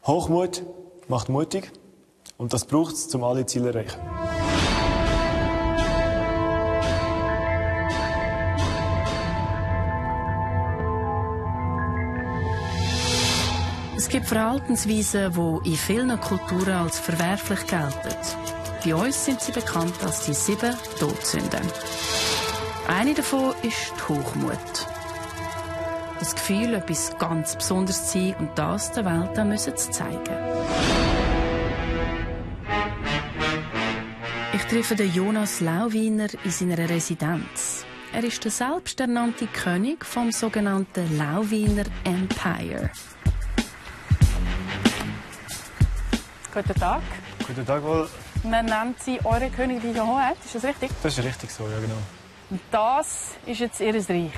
Hochmut macht mutig und das braucht es, um alle Ziele zu erreichen. Es gibt Verhaltensweisen, die in vielen Kulturen als verwerflich gelten. Bei uns sind sie bekannt als die 7 Todsünden. Eine davon ist die Hochmut. Das Gefühl, etwas ganz Besonderes zu sein und das der Welt auch zu zeigen. Ich treffe den Jonas Lauwiner in seiner Residenz. Er ist der selbsternannte König vom sogenannten Lauwiner Empire. Guten Tag. Guten Tag wohl. Man nennt Sie Eure Königliche Hoheit, ist das richtig? Das ist richtig so, ja genau. Und das ist jetzt Ihr Reich?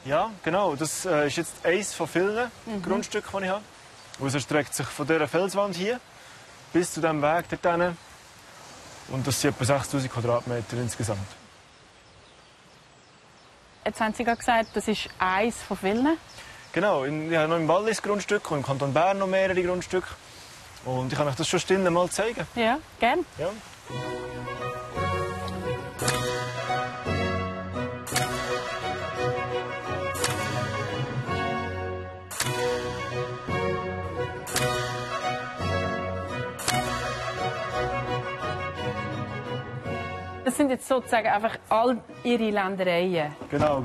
Ja, genau. Das ist jetzt eines von vielen Grundstücken, die ich habe. Und es erstreckt sich von dieser Felswand hier bis zu diesem Weg dort hinten. Und das sind etwa 6000 Quadratmeter insgesamt. Jetzt haben Sie gerade gesagt, das ist eines von vielen. Genau. Ich habe noch im Wallis Grundstück und im Kanton Bern noch mehrere Grundstücke. Und ich kann euch das schon still mal zeigen. Ja, gerne. Ja. Das sind jetzt sozusagen einfach all Ihre Ländereien. Genau.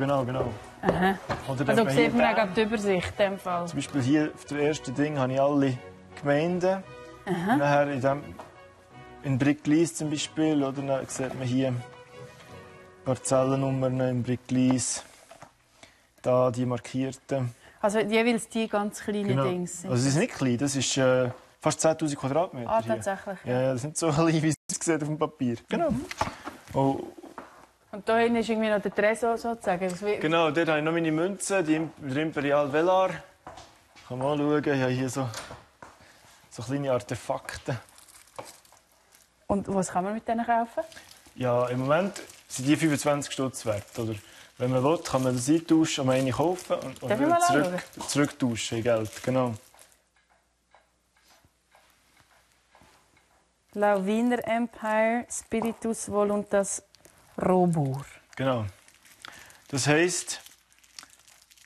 Aha. Oder Also hier sieht man auch Bern. gerade die Übersicht in dem Fall. Zum Beispiel hier auf dem ersten Ding habe ich alle Gemeinden. Und nachher in Bricklis zum Beispiel, oder dann sieht man hier Parzellennummern in Bricklis. Da die markierten. Also jeweils die ganz kleinen Dings. Also sie sind nicht klein, das ist fast 10'000 Quadratmeter. Ah, hier. tatsächlich. Ja, das sind so klein, wie es aussieht auf dem Papier. Genau. Oh. Und da hinten ist irgendwie noch der Tresor sozusagen. Genau, dort habe ich noch meine Münzen, der Imperial Velar. Kann man anschauen, ich habe hier so kleine Artefakte. Und was kann man mit denen kaufen? Ja, im Moment sind die 25 Stutz wert. Oder wenn man will, kann man das eintauschen, am eine kaufen und Darf ich mal zurücktauschen in Geld. Genau. Lauwiner Empire Spiritus Voluntas Robur. Genau. Das heisst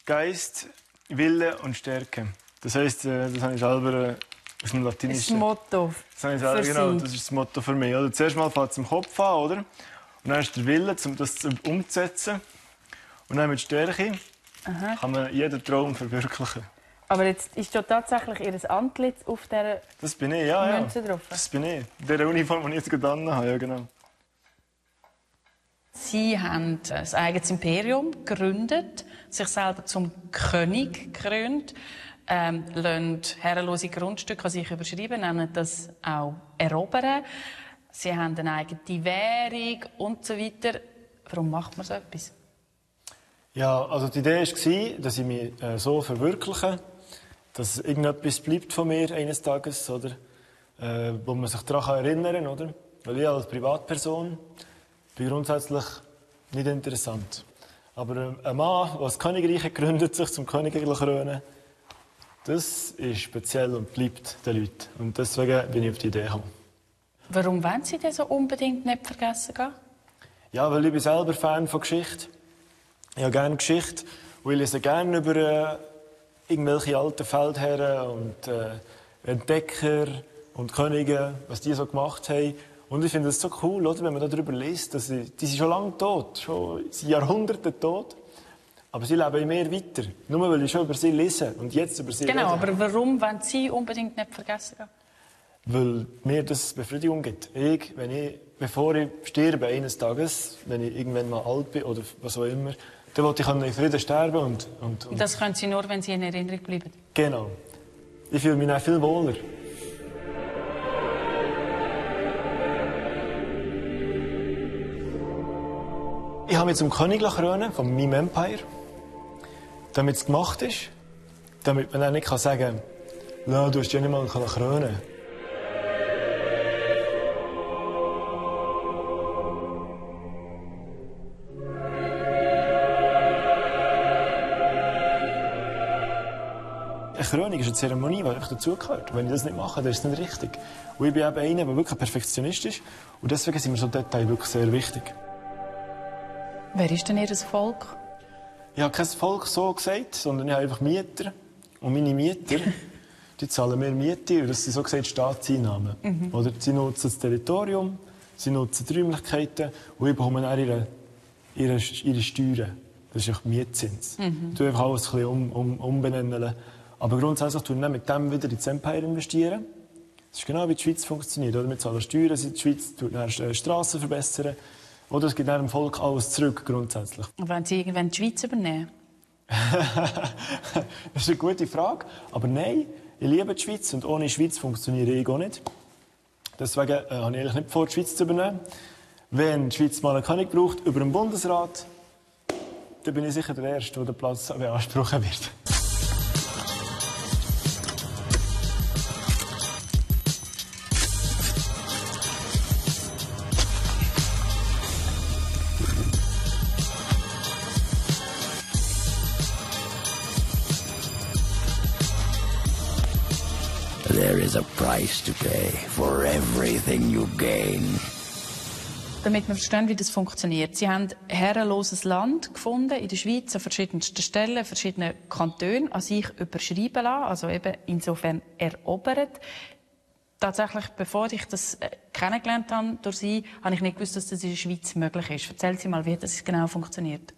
Geist, Wille und Stärke. Das heisst, das habe ich selber aus dem Latinischen. Das Motto. Das habe ich selber, für genau, Sie. das ist das Motto für mich. Oder? Zuerst mal fängt es im Kopf an, oder? Und dann ist der Wille, um das umzusetzen. Und dann mit Stärke kann man jeden Traum verwirklichen. Aber jetzt ist da tatsächlich Ihr Antlitz auf dieser Das bin ich, ja. Münze drauf. Das bin ich. In dieser Uniform, die ich jetzt gerade anhabe, ja genau. Sie haben ein eigenes Imperium gegründet, sich selber zum König gekrönt, lassen herrenlose Grundstücke an sich überschreiben, nennen das auch erobern. Sie haben eine eigene Währung und so weiter. Warum macht man so etwas? Ja, also die Idee war, dass ich mich so verwirkliche, dass irgendetwas bleibt von mir eines Tages, oder? Wo man sich daran erinnern kann, oder? Weil ich als Privatperson bin grundsätzlich nicht interessant. Aber ein Mann, der das Königreich gegründet, sich zum König krönen, das ist speziell und bleibt den Leuten. Und deswegen bin ich auf die Idee gekommen. Warum wollen Sie das so unbedingt nicht vergessen gehen? Ja, weil ich bin selber Fan von Geschichte. Ich habe gerne Geschichte und ich lese gerne über irgendwelche alten Feldherren und Entdecker und Könige, was die so gemacht haben. Und ich finde es so cool, oder, wenn man darüber liest, dass die sind schon lange tot, schon sind Jahrhunderte tot. Aber sie leben in mir weiter. Nur weil ich schon über sie lese und jetzt über sie Genau, rede. aber warum wollen Sie unbedingt nicht vergessen gehen? Weil mir das Befriedigung gibt. Bevor ich sterbe eines Tages, wenn ich irgendwann mal alt bin oder was auch immer, dann will ich in Frieden sterben und Das können Sie nur, wenn Sie in Erinnerung bleiben. Genau. Ich fühle mich dann viel wohler. Ich habe mich zum König krönen von meinem Empire, damit es gemacht ist, damit man dann nicht sagen kann, du hast ja nicht mal krönen. Krönung ist eine Zeremonie, die einfach dazugehört. Wenn ich das nicht mache, dann ist es nicht richtig. Und ich bin eben einer, der wirklich ein Perfektionist ist. Und deswegen sind mir so Details wirklich sehr wichtig. Wer ist denn Ihr Volk? Ich habe kein Volk so gesagt, sondern ich habe einfach Mieter. Und meine Mieter, die zahlen mehr Miete. Und das sind so gesagt Staatseinnahmen. Oder sie nutzen das Territorium, sie nutzen die Räumlichkeiten und ich bekomme dann ihre Steuern. Das ist auch Mietzins. Ich tue einfach alles ein bisschen umbenennen. Aber grundsätzlich tue ich mit dem wieder ins Empire investieren. Das ist genau wie die Schweiz funktioniert. Oder? Wir zahlen Steuern, die Schweiz tut Strassen verbessern. Oder es gibt dem Volk alles zurück, grundsätzlich. Und wenn Sie irgendwann die Schweiz übernehmen? Das ist eine gute Frage. Aber nein, ich liebe die Schweiz und ohne Schweiz funktioniere ich auch nicht. Deswegen habe ich eigentlich nicht vor, die Schweiz zu übernehmen. Wenn die Schweiz mal einen König braucht über den Bundesrat, dann bin ich sicher der Erste, der den Platz beanspruchen wird. There is a price to pay for everything you gain. Damit wir verstehen, wie das funktioniert. Sie haben ein herrenloses Land gefunden in der Schweiz, an verschiedensten Stellen, verschiedene Kantone, an sich überschreiben lassen, also eben insofern erobert. Tatsächlich, bevor ich das kennengelernt habe durch Sie, habe ich nicht gewusst, dass das in der Schweiz möglich ist. Erzählen Sie mal, wie das genau funktioniert.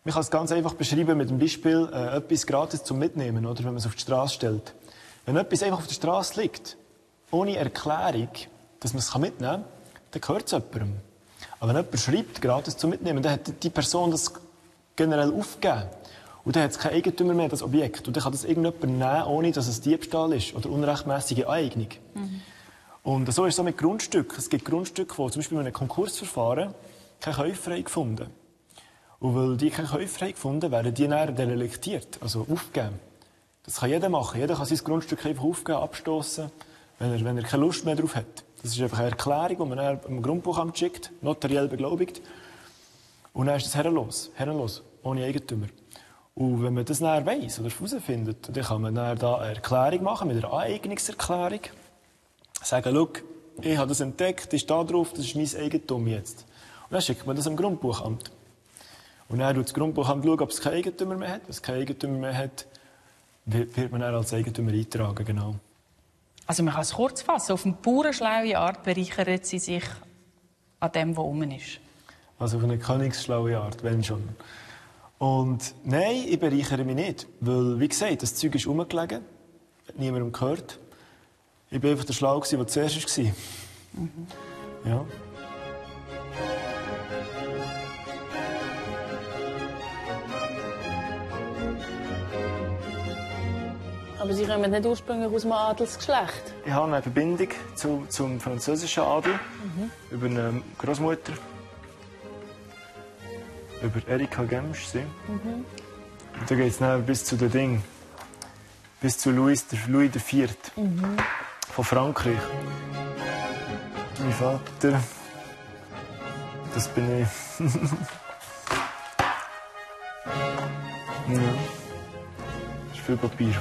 Man kann es ganz einfach beschreiben mit dem Beispiel, etwas gratis zum Mitnehmen, oder, wenn man es auf die Straße stellt. Wenn etwas einfach auf der Straße liegt, ohne Erklärung, dass man es mitnehmen kann, dann gehört es jemandem. Aber wenn jemand schreibt, gratis zum Mitnehmen, dann hat die Person das generell aufgegeben. Und dann hat es kein Eigentümer mehr, das Objekt. Und dann kann das irgendjemand nehmen, ohne dass es Diebstahl ist oder unrechtmäßige Aneignung. Und so ist es auch mit Grundstücken. Es gibt Grundstücke, wo zum Beispiel in einem Konkursverfahren kein Käufer gefunden. Und weil die keinen Käufer gefunden, werden die dann delektiert, also aufgegeben. Das kann jeder machen. Jeder kann sein Grundstück einfach aufgeben, abstoßen, wenn er keine Lust mehr darauf hat. Das ist einfach eine Erklärung, die man dann im Grundbuchamt schickt, notariell beglaubigt. Und dann ist das herrenlos, ohne Eigentümer. Und wenn man das dann weiss oder herausfindet, dann kann man dann da eine Erklärung machen, mit einer Aneignungserklärung. Sagen, schau, ich habe das entdeckt, ist da drauf, das ist mein Eigentum jetzt. Und dann schickt man das im Grundbuchamt. Und dann schaut das Grundbuchamt, ob es keinen Eigentümer mehr hat. Wenn es keinen Eigentümer mehr hat, wird man dann als Eigentümer eintragen, genau. Also man kann es kurz fassen. Auf eine pure schlaue Art bereichern Sie sich an dem, was rum ist. Also auf eine königsschlaue Art, wenn schon. Und nein, ich bereichere mich nicht. Weil, wie gesagt, das Zeug ist rumgelegen. Hat niemandem gehört. Ich war einfach der Schlau, der zuerst war. Ja. Aber Sie kommen nicht ursprünglich aus einem Adelsgeschlecht? Ich habe eine Verbindung zum französischen Adel. Über eine Großmutter. Über Erika Gemsch. Und da geht es dann bis zu den Dingen. Bis zu Louis IV. Von Frankreich. Mein Vater. Das bin ich. Ja. Das ist viel Papier.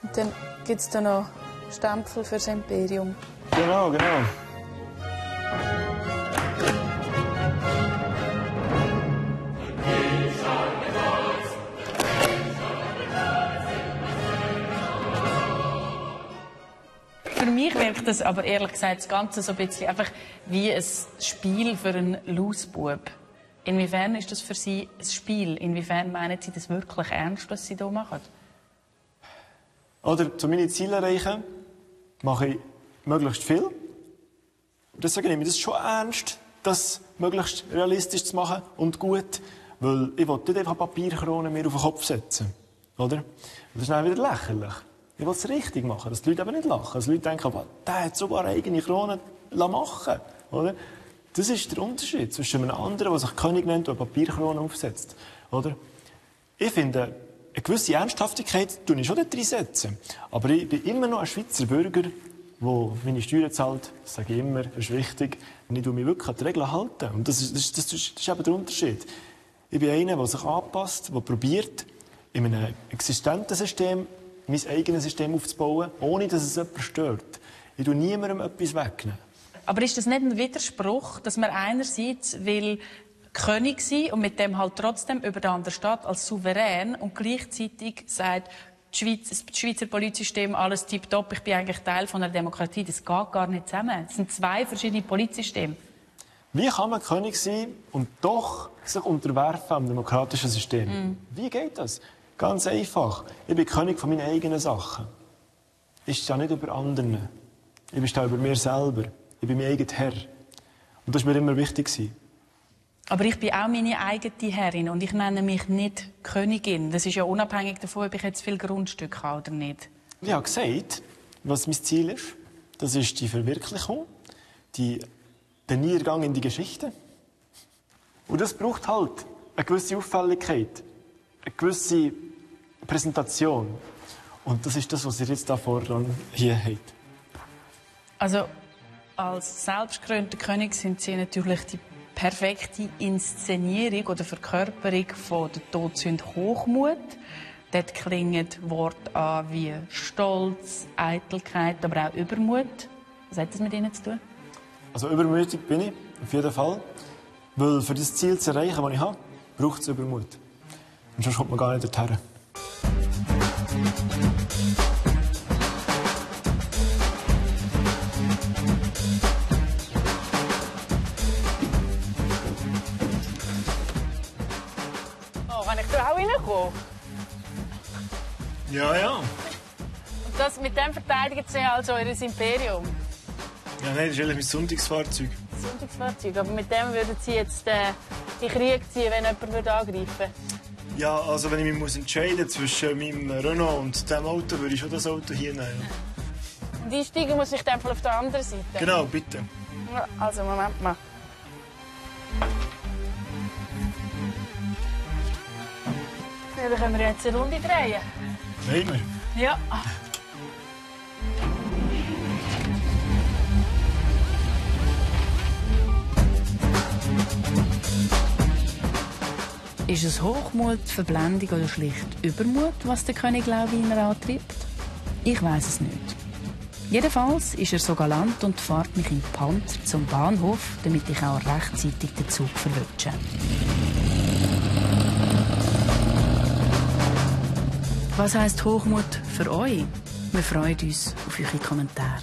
Und dann gibt es da noch Stempel für das Imperium. Genau. Für mich wirkt das aber ehrlich gesagt das Ganze so ein bisschen einfach wie ein Spiel für einen Lausbub. Inwiefern ist das für Sie ein Spiel? Inwiefern meinen Sie das wirklich ernst, was Sie hier machen? Oder zu meinen Zielen erreichen, mache ich möglichst viel. Deswegen nehme ich das schon ernst, das möglichst realistisch zu machen und gut. Weil ich will nicht einfach Papierkronen mir auf den Kopf setzen. Oder? Das ist dann wieder lächerlich. Ich will es richtig machen, dass die Leute aber nicht lachen. Dass die Leute denken, der hat sogar eigene Kronen machen. Oder? Das ist der Unterschied zwischen einem anderen, der sich König nennt und Papierkronen aufsetzt. Oder? Ich finde, eine gewisse Ernsthaftigkeit tue ich schon dort reinsetzen. Aber ich bin immer noch ein Schweizer Bürger der meine Steuern zahlt, das sage ich immer, das ist wichtig, und ich mich wirklich an die Regeln halten. Und das ist eben der Unterschied. Ich bin einer, der sich anpasst, der probiert, in einem existenten System mein eigenes System aufzubauen, ohne dass es jemand stört. Ich tue niemandem etwas wegnehmen. Aber ist das nicht ein Widerspruch, dass man einerseits will König sein und mit dem halt trotzdem über den anderen steht als souverän und gleichzeitig sagt, das Schweizer Politsystem, alles tipptopp, ich bin eigentlich Teil von einer Demokratie. Das geht gar nicht zusammen. Es sind zwei verschiedene Politsysteme. Wie kann man König sein und doch sich unterwerfen am demokratischen System? Wie geht das? Ganz einfach. Ich bin König von meinen eigenen Sachen. Ich stehe nicht über anderen. Ich stehe über mir selber. Ich bin mein eigener Herr. Und das war mir immer wichtig. Aber ich bin auch meine eigene Herrin und ich nenne mich nicht Königin. Das ist ja unabhängig davon, ob ich jetzt viel Grundstück habe oder nicht. Ich habe gesagt, was mein Ziel ist. Das ist die Verwirklichung, der Niedergang in die Geschichte. Und das braucht halt eine gewisse Auffälligkeit, eine gewisse Präsentation. Und das ist das, was ihr jetzt hier habt. Also, als selbstgekrönter König sind Sie natürlich die perfekte Inszenierung oder Verkörperung von der Todsünde Hochmut. Dort klingen Worte an wie Stolz, Eitelkeit, aber auch Übermut. Was hat das mit Ihnen zu tun? Also übermütig bin ich, auf jeden Fall. Weil für das Ziel zu erreichen, das ich habe, braucht es Übermut. Und sonst kommt man gar nicht dorthin. Oh, kann ich da auch reinkommen? Ja. Und das, mit dem verteidigen Sie also Ihr Imperium? Ja, nein, das ist eigentlich mein Sonntagsfahrzeug. Sonntagsfahrzeug. Aber mit dem würden Sie jetzt in Krieg ziehen, wenn jemand angreifen würde? Ja, also wenn ich mich entscheiden muss zwischen meinem Renault und diesem Auto, würde ich schon das Auto hier nehmen. Und einsteigen muss ich dann auf der anderen Seite? Genau, bitte. Ja, also, Moment mal. Ja, dann können wir jetzt eine Runde drehen. Nein, wir. Ja. Ist es Hochmut, Verblendung oder schlicht Übermut, was der König Lauwiner antreibt? Ich weiß es nicht. Jedenfalls ist er so galant und fährt mich im Panzer zum Bahnhof, damit ich auch rechtzeitig den Zug verwünsche. Was heisst Hochmut für euch? Wir freuen uns auf eure Kommentare.